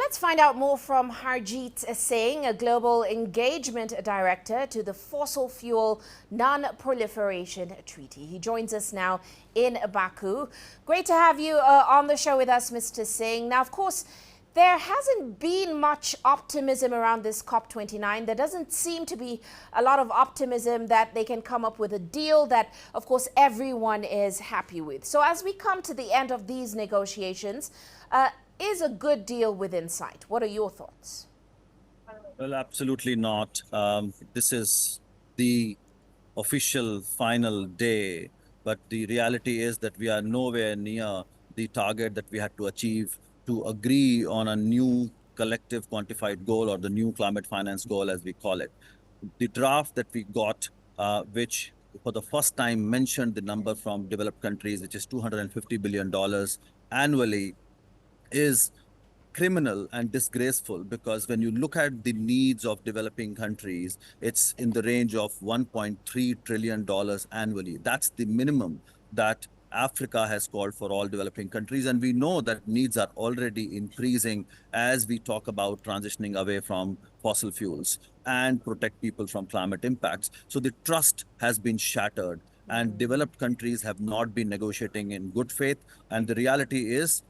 Let's find out more from Harjeet Singh, a global engagement director to the Fossil Fuel Non-Proliferation Treaty. He joins us now in Baku. Great to have you on the show with us, Mr. Singh. Now, of course, there hasn't been much optimism around this COP29. There doesn't seem to be a lot of optimism that they can come up with a deal that, of course, everyone is happy with. So as we come to the end of these negotiations, is a good deal within sight? What are your thoughts? Well, absolutely not. This is the official final day, but the reality is that we are nowhere near the target that we had to achieve to agree on a new collective quantified goal, or the new climate finance goal, as we call it. The draft that we got, which for the first time mentioned the number from developed countries, which is $250 billion annually, is criminal and disgraceful, because when you look at the needs of developing countries, it's in the range of $1.3 trillion annually. That's the minimum that Africa has called for all developing countries. And we know that needs are already increasing as we talk about transitioning away from fossil fuels and protect people from climate impacts. So the trust has been shattered, and developed countries have not been negotiating in good faith. And the reality is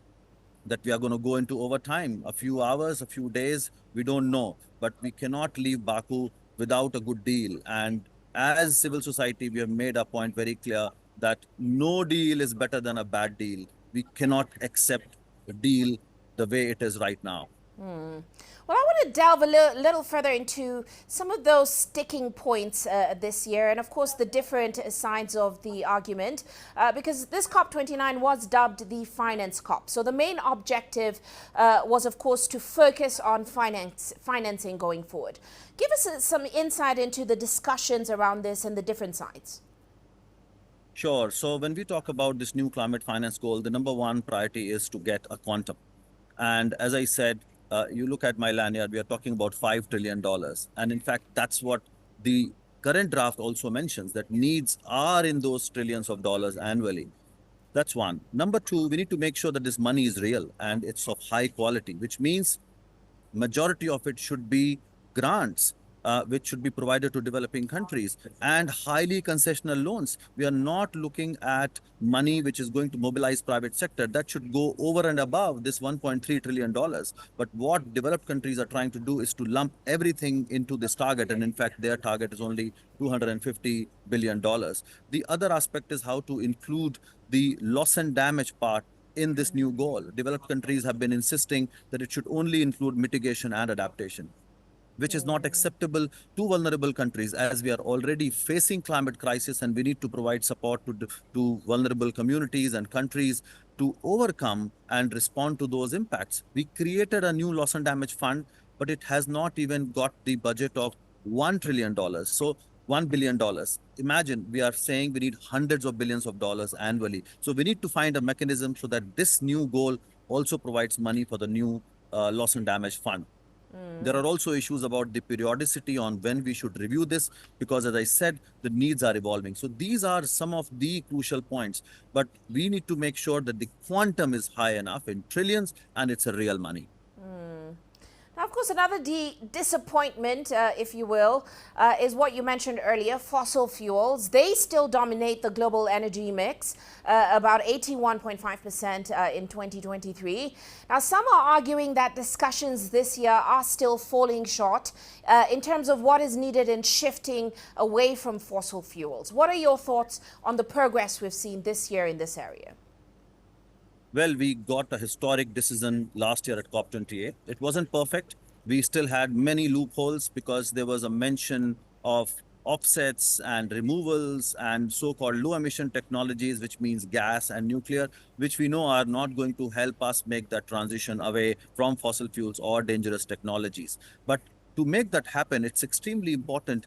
that we are going to go into overtime, a few hours, a few days, we don't know. But we cannot leave Baku without a good deal. And as civil society, we have made our point very clear that no deal is better than a bad deal. We cannot accept the deal the way it is right now. Well, I want to delve a little further into some of those sticking points this year, and of course the different sides of the argument, because this COP29 was dubbed the Finance COP. So the main objective was, of course, to focus on financing going forward. Give us some insight into the discussions around this and the different sides. Sure. So when we talk about this new climate finance goal, the number one priority is to get a quantum. And as I said, you look at my lanyard, we are talking about $5 trillion. And in fact, that's what the current draft also mentions, that needs are in those trillions of dollars annually. That's one. Number two, we need to make sure that this money is real and it's of high quality, which means majority of it should be grants, which should be provided to developing countries, and highly concessional loans. We are not looking at money which is going to mobilize private sector. That should go over and above this $1.3 trillion. But what developed countries are trying to do is to lump everything into this target. And in fact, their target is only $250 billion. The other aspect is how to include the loss and damage part in this new goal. Developed countries have been insisting that it should only include mitigation and adaptation, which is not acceptable to vulnerable countries, as we are already facing climate crisis, and we need to provide support to vulnerable communities and countries to overcome and respond to those impacts. We created a new loss and damage fund, but it has not even got the budget of $1 trillion. So $1 billion. Imagine, we are saying we need hundreds of billions of dollars annually. So we need to find a mechanism so that this new goal also provides money for the new loss and damage fund. There are also issues about the periodicity on when we should review this, because as I said, the needs are evolving. So these are some of the crucial points, but we need to make sure that the quantum is high enough in trillions and it's a real money. Now, of course, another disappointment, if you will, is what you mentioned earlier, fossil fuels. They still dominate the global energy mix, about 81.5% in 2023. Now, some are arguing that discussions this year are still falling short in terms of what is needed in shifting away from fossil fuels. What are your thoughts on the progress we've seen this year in this area? Well, we got a historic decision last year at COP28. It wasn't perfect. We still had many loopholes because there was a mention of offsets and removals and so-called low emission technologies, which means gas and nuclear, which we know are not going to help us make that transition away from fossil fuels or dangerous technologies. But to make that happen, it's extremely important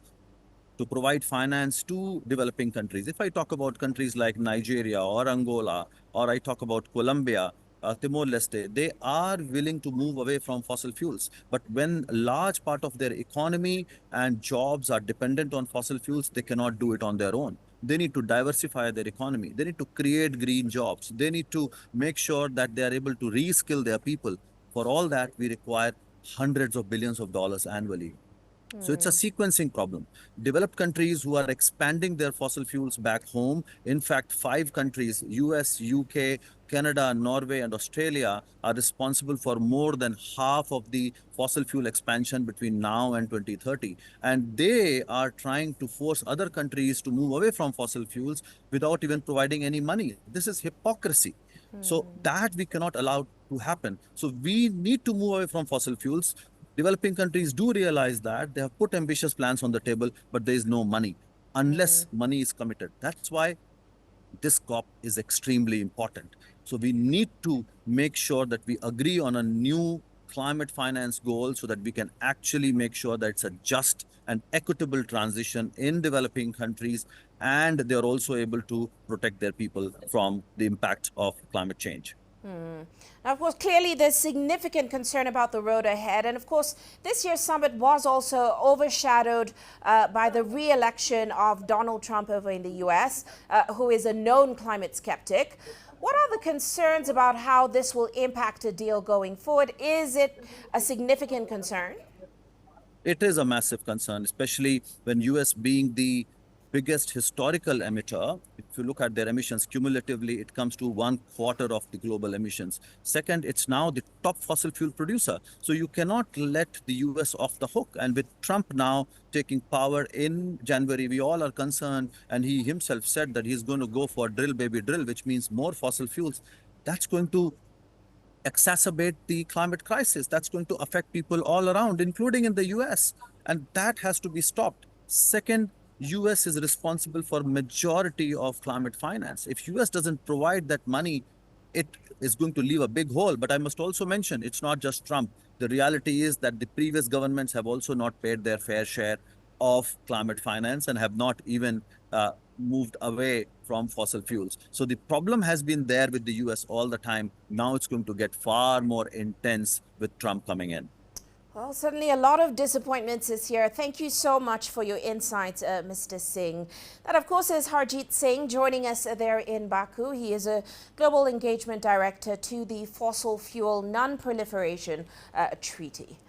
to provide finance to developing countries. If I talk about countries like Nigeria or Angola, or I talk about Colombia, Timor-Leste, they are willing to move away from fossil fuels. But when a large part of their economy and jobs are dependent on fossil fuels, they cannot do it on their own. They need to diversify their economy. They need to create green jobs. They need to make sure that they are able to reskill their people. For all that, we require hundreds of billions of dollars annually. So it's a sequencing problem. Developed countries who are expanding their fossil fuels back home, in fact, 5 countries, US, UK, Canada, Norway, and Australia, are responsible for more than half of the fossil fuel expansion between now and 2030. And they are trying to force other countries to move away from fossil fuels without even providing any money. This is hypocrisy. So that we cannot allow to happen. So we need to move away from fossil fuels. Developing countries do realize that they have put ambitious plans on the table, but there is no money unless money is committed. That's why this COP is extremely important. So we need to make sure that we agree on a new climate finance goal so that we can actually make sure that it's a just and equitable transition in developing countries, and they're also able to protect their people from the impact of climate change. Now, of course, clearly there's significant concern about the road ahead. And of course, this year's summit was also overshadowed by the re-election of Donald Trump over in the U.S., who is a known climate skeptic. What are the concerns about how this will impact a deal going forward? Is it a significant concern? It is a massive concern, especially when US being the biggest historical emitter. If you look at their emissions cumulatively, it comes to 1/4 of the global emissions. Second, it's now the top fossil fuel producer. So you cannot let the US off the hook. And with Trump now taking power in January, we all are concerned. And he himself said that he's going to go for drill, baby, drill, which means more fossil fuels. That's going to exacerbate the climate crisis. That's going to affect people all around, including in the US. And that has to be stopped. Second, US is responsible for majority of climate finance. If US doesn't provide that money, it is going to leave a big hole. But I must also mention, it's not just Trump. The reality is that the previous governments have also not paid their fair share of climate finance and have not even moved away from fossil fuels. So the problem has been there with the US all the time. Now it's going to get far more intense with Trump coming in. Well, certainly a lot of disappointments this year. Thank you so much for your insights, Mr. Singh. That, of course, is Harjit Singh joining us there in Baku. He is a Global Engagement Director to the Fossil Fuel Non-Proliferation Treaty.